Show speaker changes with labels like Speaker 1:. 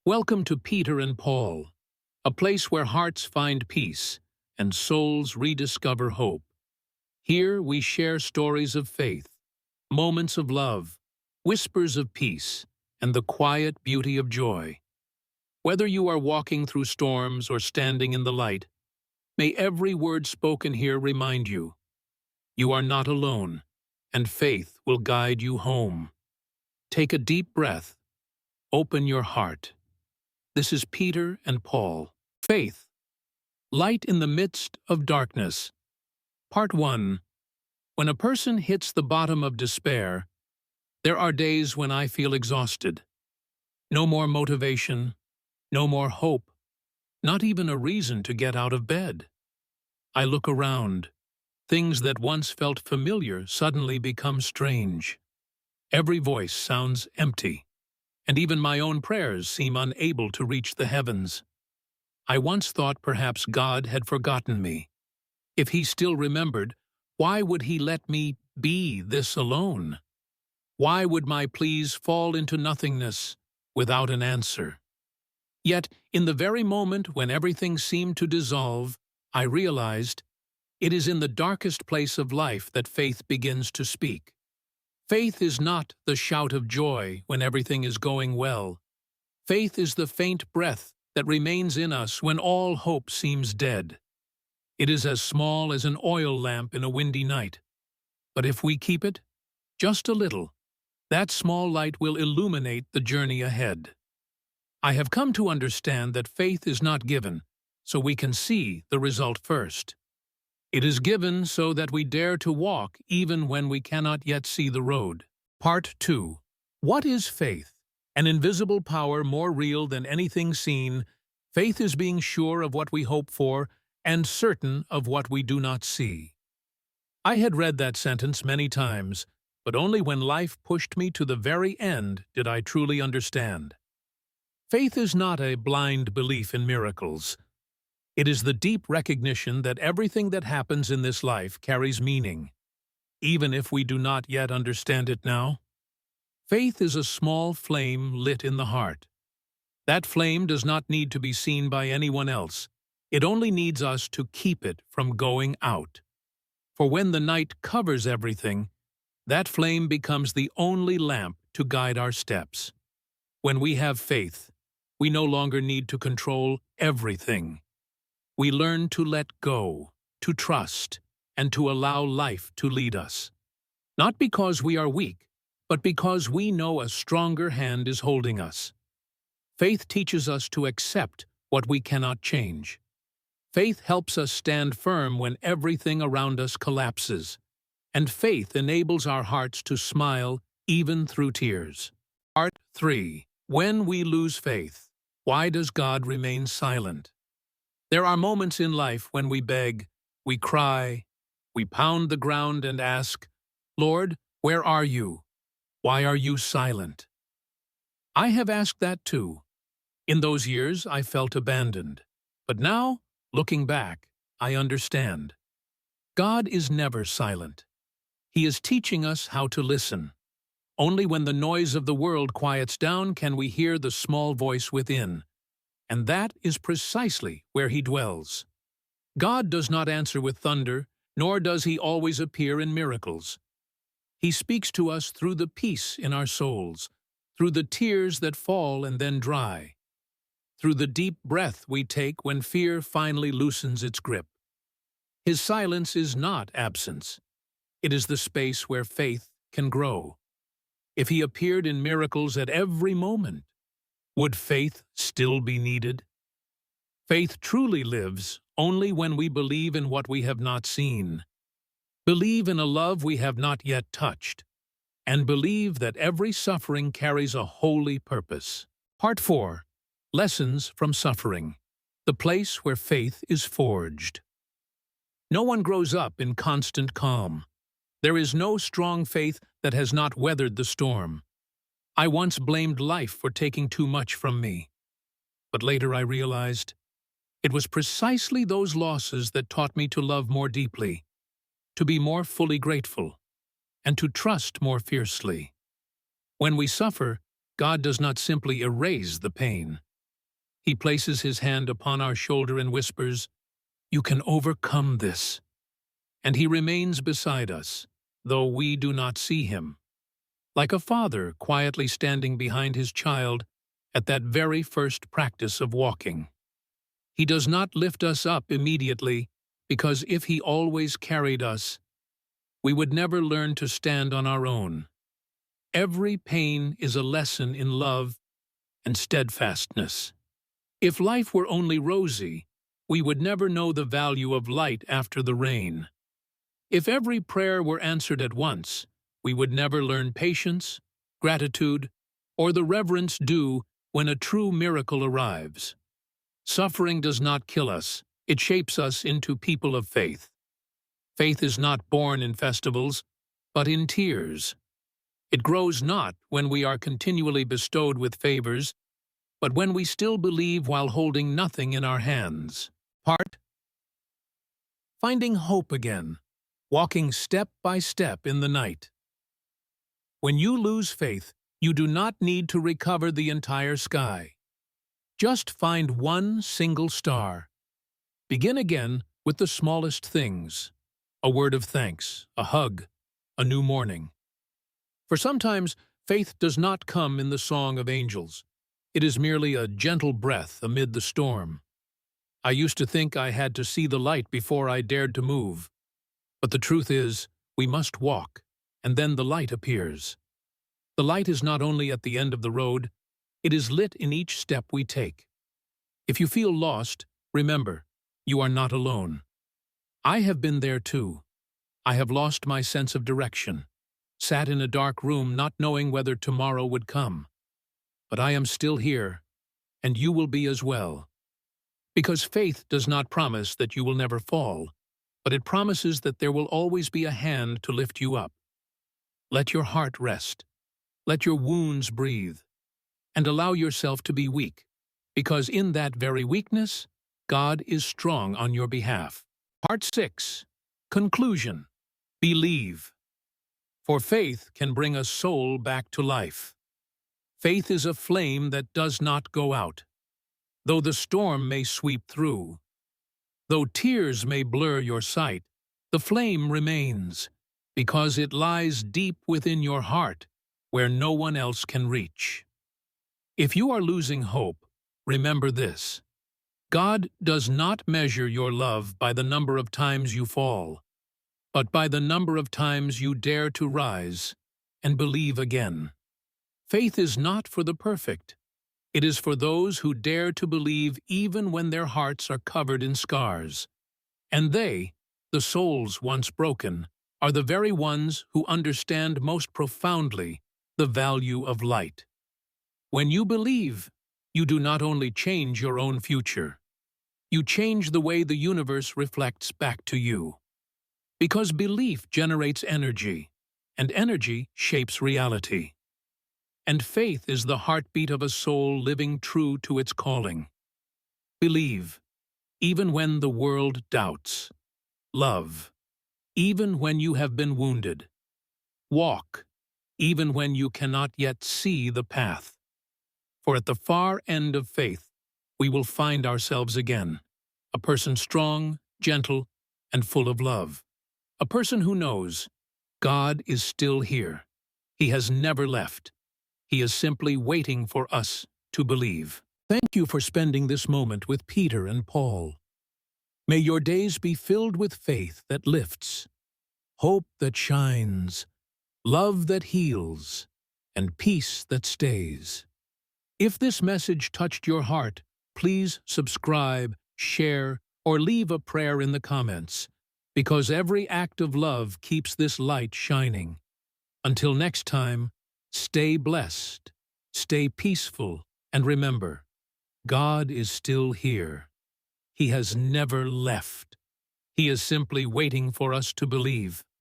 Speaker 1: Welcome to Peter and Paul, a place where hearts find peace and souls rediscover hope. Here we share stories of faith, moments of love, whispers of peace, and the quiet beauty of joy. Whether you are walking through storms or standing in the light, may every word spoken here remind you, you are not alone, and faith will guide you home. Take a deep breath. Open your heart. This is Peter and Paul. Faith. Light in the midst of darkness. Part 1. When a person hits the bottom of despair, there are days when I feel exhausted. No more motivation, no more hope, not even a reason to get out of bed. I look around. Things that once felt familiar suddenly become strange. Every voice sounds empty, and even my own prayers seem unable to reach the heavens. I once thought perhaps God had forgotten me. If he still remembered, why would he let me be this alone? Why would my pleas fall into nothingness without an answer? Yet, in the very moment when everything seemed to dissolve, I realized it is in the darkest place of life that faith begins to speak. Faith is not the shout of joy when everything is going well. Faith is the faint breath that remains in us when all hope seems dead. It is as small as an oil lamp in a windy night. But if we keep it, just a little, that small light will illuminate the journey ahead. I have come to understand that faith is not given, so we can see the result first. It is given so that we dare to walk even when we cannot yet see the road. Part 2. What is faith? An invisible power more real than anything seen. Faith is being sure of what we hope for and certain of what we do not see. I had read that sentence many times, but only when life pushed me to the very end did I truly understand. Faith is not a blind belief in miracles. It is the deep recognition that everything that happens in this life carries meaning, even if we do not yet understand it now. Faith is a small flame lit in the heart. That flame does not need to be seen by anyone else. It only needs us to keep it from going out. For when the night covers everything, that flame becomes the only lamp to guide our steps. When we have faith, we no longer need to control everything. We learn to let go, to trust, and to allow life to lead us. Not because we are weak, but because we know a stronger hand is holding us. Faith teaches us to accept what we cannot change. Faith helps us stand firm when everything around us collapses. And faith enables our hearts to smile even through tears. Part 3. When we lose faith, why does God remain silent? There are moments in life when we beg, we cry, we pound the ground and ask, Lord, where are you? Why are you silent? I have asked that too. In those years, I felt abandoned. But now, looking back, I understand. God is never silent. He is teaching us how to listen. Only when the noise of the world quiets down can we hear the small voice within. And that is precisely where he dwells. God does not answer with thunder, nor does he always appear in miracles. He speaks to us through the peace in our souls, through the tears that fall and then dry, through the deep breath we take when fear finally loosens its grip. His silence is not absence. It is the space where faith can grow. If he appeared in miracles at every moment, would faith still be needed? Faith truly lives only when we believe in what we have not seen, believe in a love we have not yet touched, and believe that every suffering carries a holy purpose. Part 4. Lessons from Suffering. The place where faith is forged. No one grows up in constant calm. There is no strong faith that has not weathered the storm. I once blamed life for taking too much from me. But later I realized it was precisely those losses that taught me to love more deeply, to be more fully grateful, and to trust more fiercely. When we suffer, God does not simply erase the pain. He places his hand upon our shoulder and whispers, "You can overcome this." And he remains beside us, though we do not see him, like a father quietly standing behind his child at that very first practice of walking. He does not lift us up immediately, because if he always carried us, we would never learn to stand on our own. Every pain is a lesson in love and steadfastness. If life were only rosy, we would never know the value of light after the rain. If every prayer were answered at once, we would never learn patience, gratitude, or the reverence due when a true miracle arrives. Suffering does not kill us, it shapes us into people of faith. Faith is not born in festivals, but in tears. It grows not when we are continually bestowed with favors, but when we still believe while holding nothing in our hands. Finding hope again, walking step by step in the night. When you lose faith, you do not need to recover the entire sky. Just find one single star. Begin again with the smallest things. A word of thanks, a hug, a new morning. For sometimes, faith does not come in the song of angels. It is merely a gentle breath amid the storm. I used to think I had to see the light before I dared to move. But the truth is, we must walk, and then the light appears. The light is not only at the end of the road, it is lit in each step we take. If you feel lost, remember, you are not alone. I have been there too. I have lost my sense of direction, sat in a dark room not knowing whether tomorrow would come. But I am still here, and you will be as well. Because faith does not promise that you will never fall, but it promises that there will always be a hand to lift you up. Let your heart rest. Let your wounds breathe. And allow yourself to be weak, because in that very weakness, God is strong on your behalf. Part 6. Conclusion. Believe. For faith can bring a soul back to life. Faith is a flame that does not go out. Though the storm may sweep through, though tears may blur your sight, the flame remains, because it lies deep within your heart, where no one else can reach. If you are losing hope, remember this. God does not measure your love by the number of times you fall, but by the number of times you dare to rise and believe again. Faith is not for the perfect. It is for those who dare to believe even when their hearts are covered in scars. And they, the souls once broken, are the very ones who understand most profoundly the value of light. When you believe, you do not only change your own future, you change the way the universe reflects back to you. Because belief generates energy, and energy shapes reality. And faith is the heartbeat of a soul living true to its calling. Believe, even when the world doubts. Love, even when you have been wounded. Walk, even when you cannot yet see the path. For at the far end of faith, we will find ourselves again, a person strong, gentle, and full of love. A person who knows God is still here. He has never left. He is simply waiting for us to believe. Thank you for spending this moment with Peter and Paul. May your days be filled with faith that lifts, hope that shines, love that heals, and peace that stays. If this message touched your heart, please subscribe, share, or leave a prayer in the comments, because every act of love keeps this light shining. Until next time, stay blessed, stay peaceful, and remember, God is still here. He has never left. He is simply waiting for us to believe.